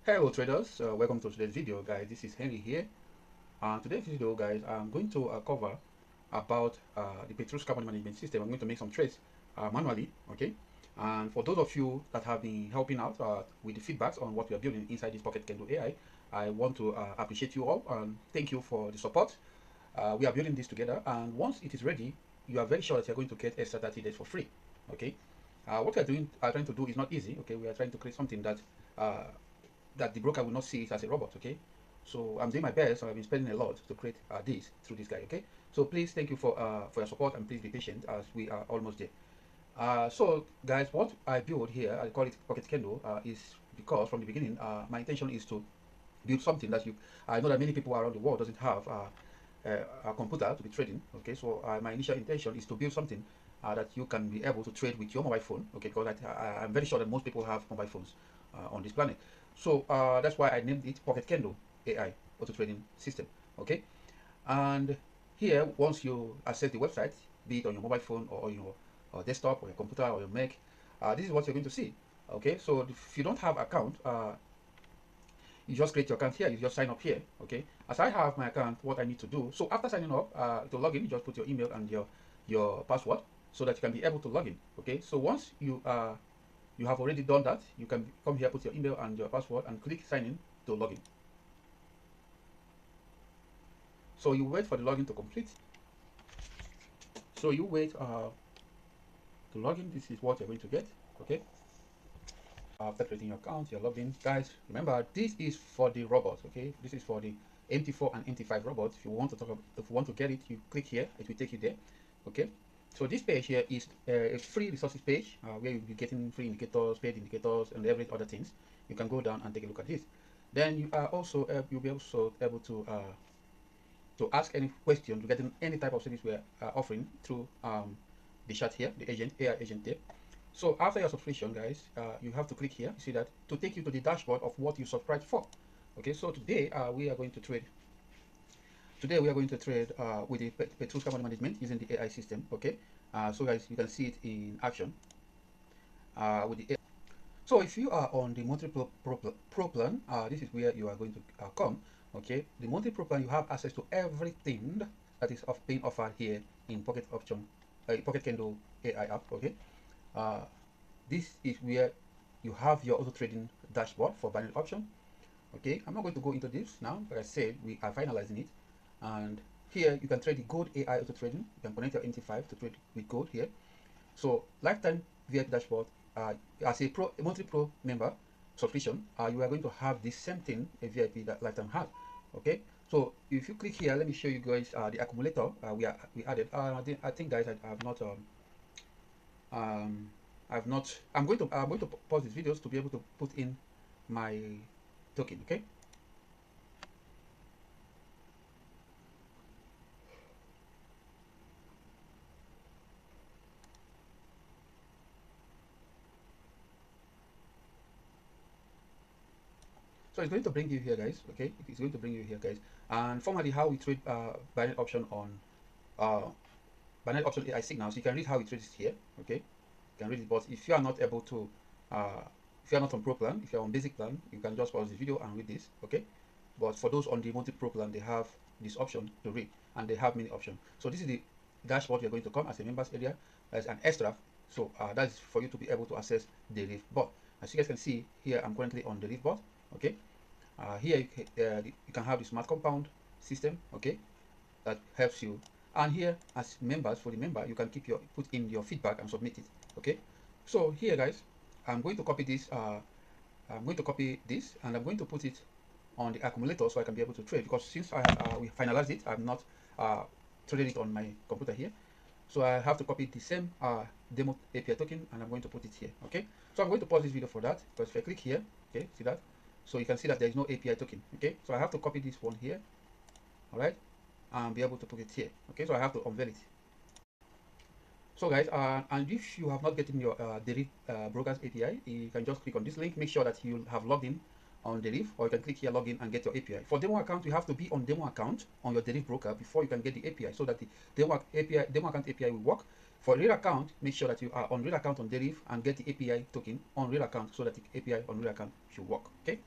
Hello traders, welcome to today's video guys. This is Henry here. Today's video guys, I'm going to cover about the Petrus carbon management system. I'm going to make some trades manually, okay? And for those of you that have been helping out with the feedbacks on what we are building inside this Pocket Kendo AI, I want to appreciate you all and thank you for the support. We are building this together, and once it is ready, you are very sure that you're going to get extra 30 days for free, okay? What we are trying to do is not easy, okay? We are trying to create something uh, that the broker will not see it as a robot, okay? So I'm doing my best. So I've been spending a lot to create this through this guy, okay? So please, thank you for your support, and please be patient as we are almost there. So guys, what I build here, I call it Pocket Kendo, is because from the beginning, my intention is to build something that I know that many people around the world doesn't have a computer to be trading, okay? So my initial intention is to build something that you can be able to trade with your mobile phone, okay? Because I'm very sure that most people have mobile phones on this planet. So that's why I named it Pocket Kendo AI auto trading system, okay? And here, once you access the website, be it on your mobile phone or your desktop or your computer or your Mac, this is what you're going to see, okay? So if you don't have account, you just create your account here. You just sign up here, okay? As I have my account, what I need to do, so after signing up to log in, you just put your email and your password so that you can be able to log in, okay? So once you have already done that, you can come here, put your email and your password, and click sign in to log in. So you wait for the login to complete. So you wait to log in. This is what you're going to get, okay? After creating your account, you're logged in. Guys, remember, this is for the robots, okay? This is for the MT4 and MT5 robots. If you want to get it, you click here. It will take you there, okay? So this page here is a free resources page where you'll be getting free indicators, paid indicators, and every other things. You can go down and take a look at this. Then you are also you'll be also able to ask any question regarding any type of service we are offering through the chat here, the agent AI agent there. So after your subscription, guys, you have to click here. You see that to take you to the dashboard of what you subscribed for. Okay, so today we are going to trade. Today we are going to trade with the Petrus carbon management using the AI system. Okay, so guys, you can see it in action with the AI. So if you are on the monthly pro plan, this is where you are going to come. Okay, the monthly pro plan, you have access to everything that is being offered here in Pocket Kendo AI app. Okay, this is where you have your auto trading dashboard for binary option. Okay, I'm not going to go into this now, but I said we are finalizing it. And here you can trade the gold AI auto trading. You can connect your NT5 to trade with gold here. So lifetime VIP dashboard, as a monthly pro member subscription, you are going to have the same thing a VIP that lifetime has. Okay, so if you click here, let me show you guys the accumulator we added. I think guys, I've not. I'm going to pause these videos to be able to put in my token. Okay. So it's going to bring you here, guys. Okay, it's going to bring you here, guys. And formally, how we trade binary option on binary option AI signals. You can read how it trades here. Okay, you can read it. But if you are not able to, if you are not on pro plan, if you are on basic plan, you can just pause the video and read this. Okay, but for those on the multi pro plan, they have this option to read, and they have many options. So this is the dashboard you're going to come as a members area as an extra. So that is for you to be able to access the Deriv bot. As you guys can see here, I'm currently on the Deriv bot. Okay, here you can have the smart compound system, okay, that helps you. And here, as members, for the member, you can put in your feedback and submit it. Okay, so here, guys, I'm going to copy this. I'm going to copy this, and I'm going to put it on the accumulator so I can be able to trade. Because since we finalized it, I'm not traded it on my computer here. So I have to copy the same demo API token, and I'm going to put it here. Okay, so I'm going to pause this video for that, because if I click here, okay, see that, so you can see that there is no API token. Okay, so I have to copy this one here, all right, and be able to put it here. Okay, so I have to unveil it. So guys, and if you have not gotten your Deriv brokers API, you can just click on this link. Make sure that you have logged in on Deriv, or you can click here, login, and get your API. For demo account, you have to be on demo account on your Deriv broker before you can get the API, so that the demo account API will work. For real account, make sure that you are on real account on Deriv and get the API token on real account, so that the API on real account should work. Okay.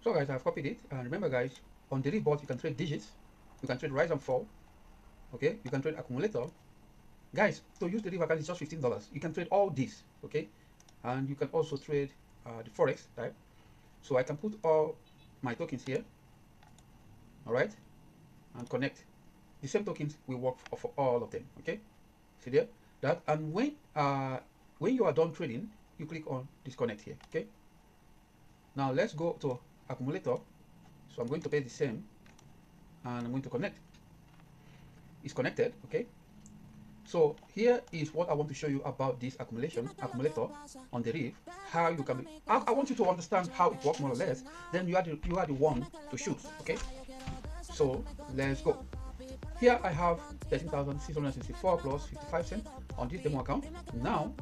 So guys, I've copied it, and remember guys, on Deriv bot you can trade digits, you can trade rise and fall, okay, you can trade accumulator. Guys, to use the Deriv account is just $15. You can trade all these, okay, and you can also trade the forex type. So I can put all my tokens here, all right, and connect. The same tokens will work for all of them, okay. See there, that, and when you are done trading, you click on disconnect here, okay. Now let's go to accumulator. So I'm going to pay the same, and I'm going to connect. It's connected, okay. So here is what I want to show you about this accumulator on Deriv. How you can. I want you to understand how it works more or less. Then you are the one to shoot, okay. So let's go. Here I have 13,664 plus 55 cents on this demo account. Now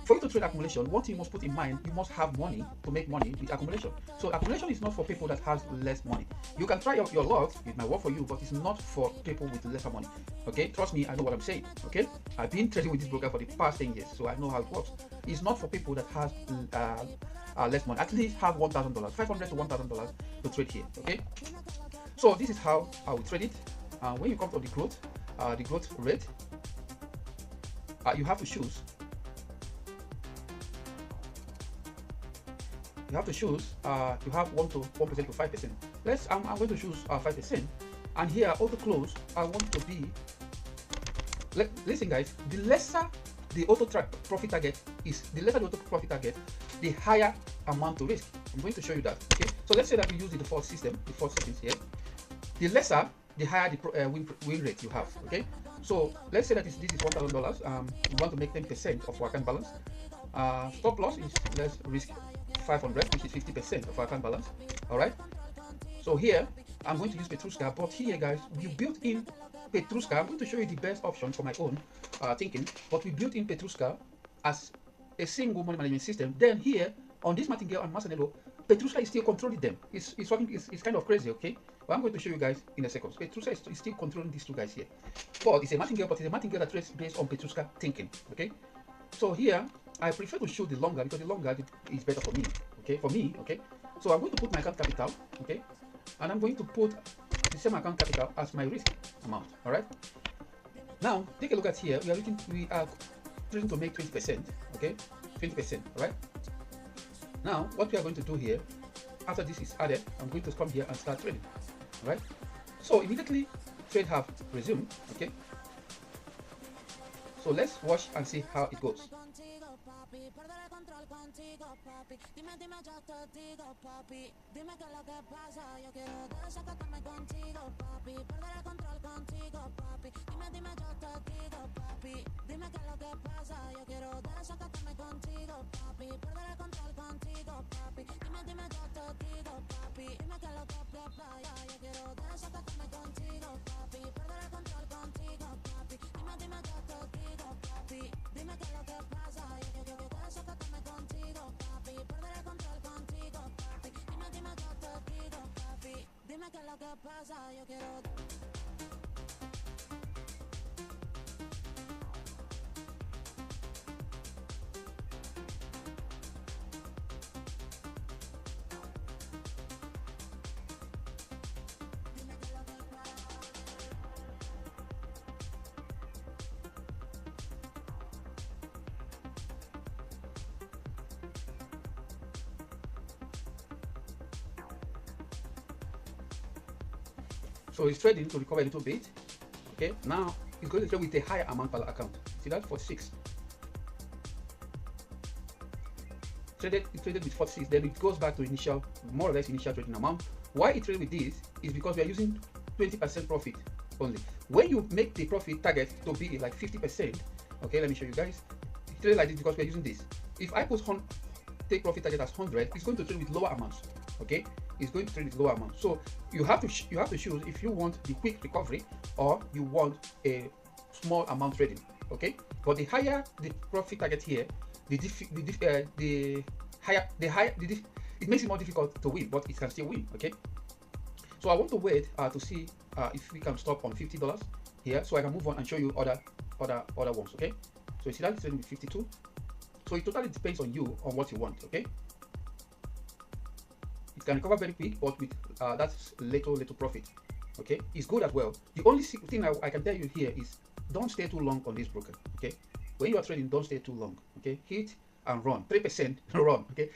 for you to trade accumulation, one thing you must put in mind, you must have money to make money with accumulation. So accumulation is not for people that has less money. You can try your luck, it might work for you, but it's not for people with lesser money. Okay, trust me, I know what I'm saying. Okay, I've been trading with this broker for the past 10 years, so I know how it works. It's not for people that has less money. At least have $1,000, $500 to $1,000 to trade here. Okay, so this is how I will trade it. When you come to the growth rate, you have to choose. You have 1% to 5%. I'm going to choose 5%, and here auto close I want to be. Listen guys, the lesser the auto profit target is, the higher amount to risk. I'm going to show you that. Okay, so let's say that we use the default settings here. The lesser, the higher the win rate you have. Okay, so let's say that this is $1,000. We want to make 10% of our account balance. Stop loss is let's risk 500, which is 50% of our account balance. All right. So here I'm going to use Petruska, but here guys, we built in Petruska. I'm going to show you the best option for my own thinking, but we built in Petruska as a single money management system. Then here on this Martingale and Marcinello, Petruska is still controlling them. It's working. It's kind of crazy. Okay, but I'm going to show you guys in a second. Petruska is still controlling these two guys here, but it's a Martingale, but it's a Martingale that trades based on Petruska thinking. Okay, so here I prefer to show the longer because the longer is better for me. Okay, so I'm going to put my account capital, okay, and I'm going to put the same account capital as my risk amount. All right, now take a look at here. We are trying to make 20%, okay, 20%. All right, now what we are going to do here, after this is added, I'm going to come here and start trading. All right, so immediately trade have resumed. Okay, so let's watch and see how it goes. So it's trading to recover a little bit. Okay, now it's going to trade with a higher amount per account. See that? 46. It traded with 46, then it goes back to more or less initial trading amount. Why it traded with this is because we are using 20% profit only. When you make the profit target to be like 50%, okay, let me show you guys. It traded like this because we are using this. If I put take profit target as 100, it's going to trade with lower amounts. Okay, it's going to trade with lower amounts. So you have to choose if you want the quick recovery or you want a small amount trading. Okay, but the higher the profit target here, it makes it more difficult to win, but it can still win. Okay, so I want to wait to see if we can stop on $50 here, so I can move on and show you other ones. Okay, so you see that it's trading with 52. So it totally depends on you on what you want. Okay. can recover very quick, but with that's little profit. Okay, it's good as well. The only thing I can tell you here is don't stay too long on this broker. Okay, when you are trading, don't stay too long. Okay, hit and run 3% run. Okay,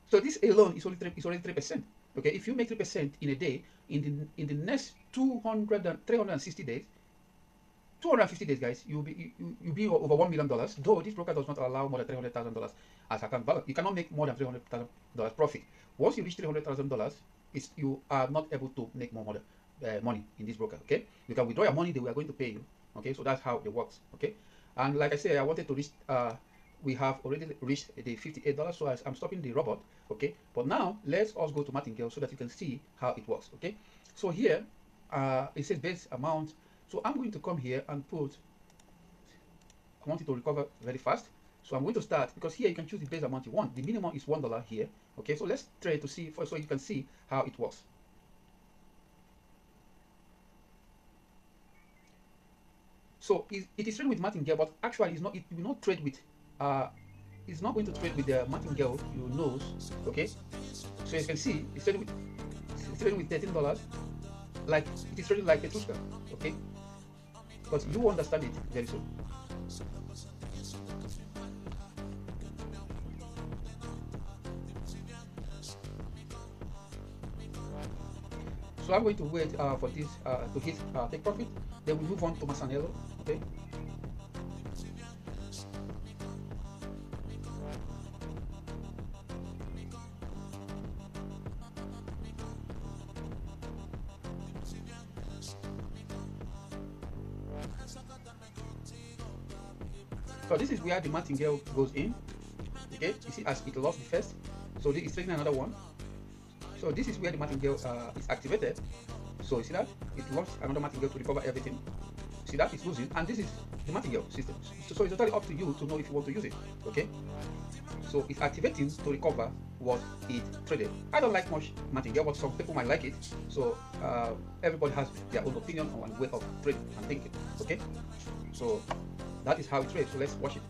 so this alone is already 3%. Okay, if you make 3% in a day, in the next 360 days, 250 days, guys, you'll be over $1 million. Though this broker does not allow more than $300,000 as account balance. You cannot make more than $300,000 profit. Once you reach $300,000, you are not able to make more money in this broker. Okay, you can withdraw your money; they are going to pay you. Okay, so that's how it works. Okay, and like I said, I wanted to reach. We have already reached the $58, so I'm stopping the robot. Okay, but now let's us go to Martingale so that you can see how it works. Okay, so here it says base amount. So I'm going to come here and put, I want it to recover very fast. So I'm going to start, because here you can choose the base amount you want. The minimum is $1 here. Okay, so let's try to see, so you can see how it works. So it is trading with Martingale, but actually it's not, it will not trade with, it's not going to trade with the Martingale you knows. Okay, so you can see it's trading with $13, like it is trading like Petrushka. Okay, but you will understand it very soon. So I'm going to wait for this to hit take profit. Then we move on to Masanello. Okay. So this is where the Martingale goes in. Okay, you see as it lost the first, so this is trading another one. So this is where the Martingale is activated. So you see that it lost another Martingale to recover everything. See that it's losing, and this is the Martingale system. So it's totally up to you to know if you want to use it. Okay, so it's activating to recover what it traded. I don't like much Martingale, but some people might like it. So everybody has their own opinion on way of trading and thinking. Okay, so that is how it trades. So let's watch it.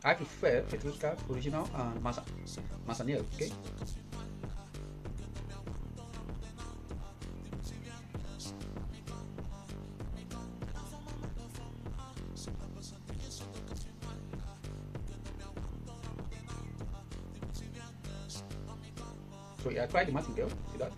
I prefer Petrushka original and Masanello. Okay. So yeah, I tried the Martingale. See that?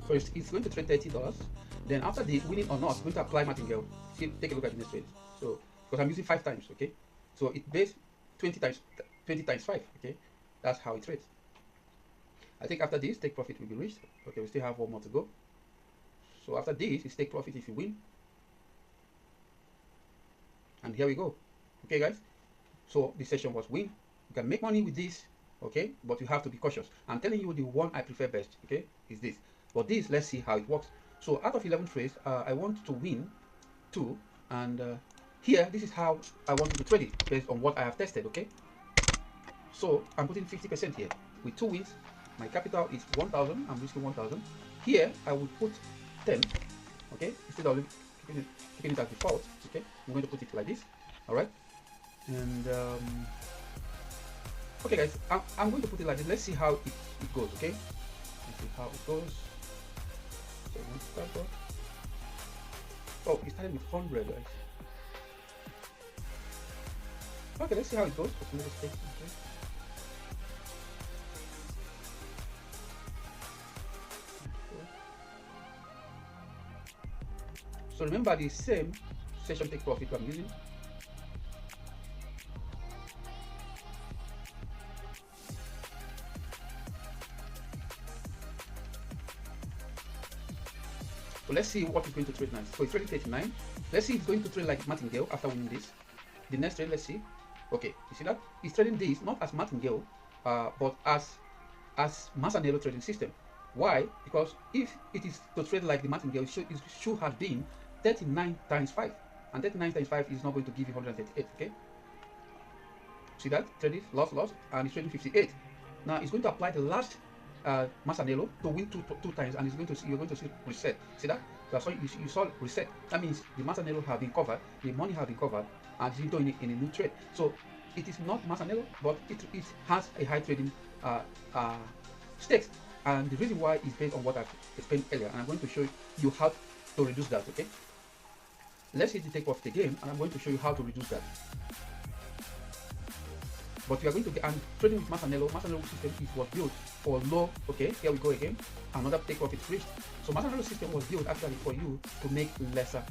So it's going to trade $30. Then after the winning or not, it's going to apply Martingale. See, take a look at the next trade. So because I'm using 5 times, okay. So it pays 20 times 5. Okay, that's how it trades. I think after this, take profit will be reached. Okay, we still have 1 more to go. So after this, it's take profit if you win. And here we go. Okay, guys. So this session was win. You can make money with this, okay, but you have to be cautious. I'm telling you the one I prefer best, okay, is this. But this, let's see how it works. So out of 11 trades, I want to win 2, and here, this is how I want to trade it based on what I have tested, okay. So I'm putting 50% here. With 2 wins, my capital is 1,000. I'm risking 1,000. Here, I would put 10, okay, instead of keeping it as default, okay. I'm going to put it like this, all right. And okay, guys, I'm going to put it like this. Let's see how it goes, okay. Let's see how it goes. So let's start off. Oh, it started with 100, guys. Okay, let's see how it goes. Okay. So remember the same session take profit I'm using. So let's see what it's going to trade now. So it's trading 39. Let's see if it's going to trade like Martingale after winning this. The next trade, let's see. Okay, you see that? It's trading this not as Martingale, but as Masanello trading system. Why? Because if it is to trade like the Martingale, it should have been 39 times 5. And 39 times 5 is not going to give you 138, okay? See that? Trading, loss, and it's trading 58. Now it's going to apply the last Masanello to win two times, and you're going to see reset. See that? That's why you saw reset. That means the Masanello have been covered, the money have been covered, and it's doing it in a new trade. So it is not Masanello, but it has a high trading stakes. And the reason why is based on what I've explained earlier, and I'm going to show you how to reduce that. Okay, let's hit the take off the game, and I'm going to show you how to reduce that. But you are going to get, and trading with Masanello system was built for low. Okay, here we go again. Another take off is reached. So Masanello system was built actually for you to make lesser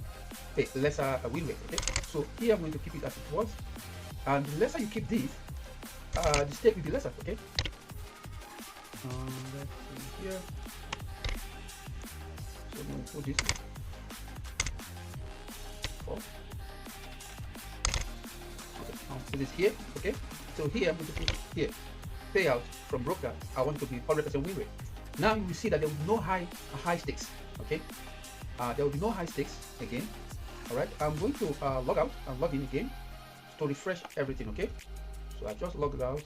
win rate. Okay, so here I'm going to keep it as it was, and the lesser you keep this, the stake will be lesser. Okay. Let's see here. So I'm going to put this 4. Okay, I'll put this here. Okay. So here I'm going to put here payout from broker. I want it to be 100% win rate. Now you will see that there will be no high stakes. Okay, there will be no high stakes again. All right, I'm going to log out and log in again to refresh everything. Okay, so I just logged out.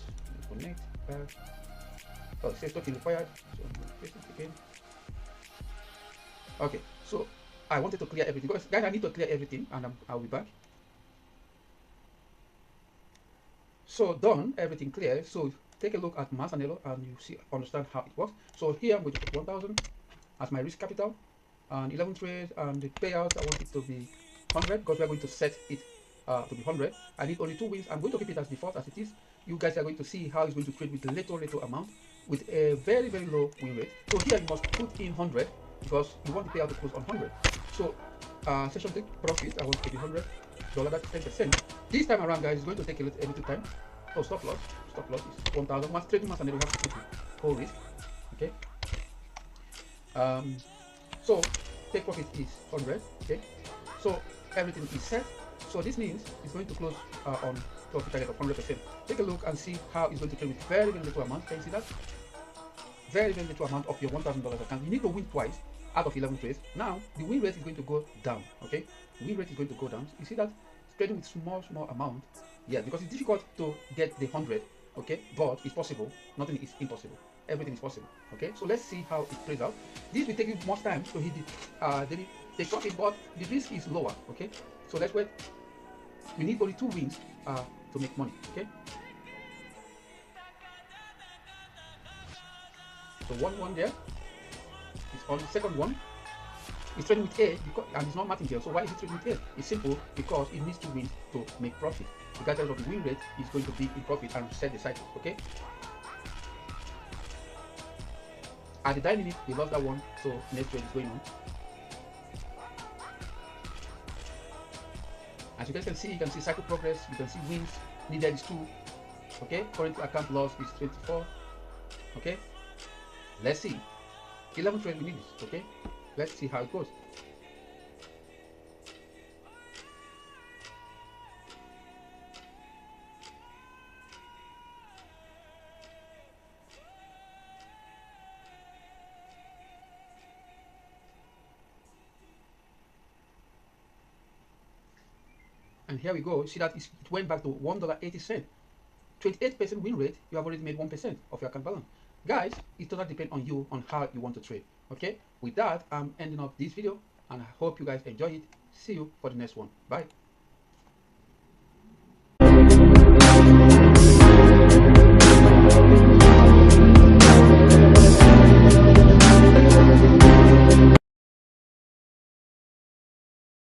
Connect. Oh, it says token required. So I'm going to paste it again. Okay, so I wanted to clear everything. Guys, I need to clear everything, and I'll be back. So done, everything clear. So take a look at Masanello and you understand how it works. So here I'm going to put 1,000 as my risk capital, and 11 trades, and the payout I want it to be 100 because we are going to set it to be 100. I need only 2 wins. I'm going to keep it as default as it is. You guys are going to see how it's going to trade with little amount with a very low win rate. So here you must put in 100 because you want the payout to close on 100. So session take profit I want to be $100. That's 10%. This time around, guys, it's going to take a little time. Oh, stop loss is 1,000. Once trading Masanello, we have to put the whole risk. Okay. So take profit is 100. Okay. So everything is set. So this means it's going to close on profit target of 100%. Take a look and see how it's going to trade with very little amount. Can you see that? Very little amount of your $1,000 account. You need to win twice out of 11 trades. Now the win rate is going to go down. Okay, the win rate is going to go down. You see that? It's trading with small amount. Yeah, because it's difficult to get the 100. Okay, but it's possible. Nothing is impossible. Everything is possible. Okay, so let's see how it plays out. This will take you much time to hit the profit, but the risk is lower. Okay, so let's wait. We need only 2 wins to make money. Okay. So 1-1 there. It's on the second one. It's trading with A because, and it's not Martingale. So why is it trading with A? It's simple because it needs to win to make profit. Regardless of the win rate, is going to be in profit and reset the cycle. Okay. At the die minute, we lost that one, so next trade is going on. As you guys can see, cycle progress. You can see wins needed is 2. Okay. Current account loss is 24. Okay. Let's see. 11 trade minutes. Okay. Let's see how it goes. And here we go. See that it went back to $1.80. 28% win rate. You have already made 1% of your account balance. Guys, it totally depends on you on how you want to trade. Okay, with that, I'm ending up this video, and I hope you guys enjoy it. See you for the next one. Bye.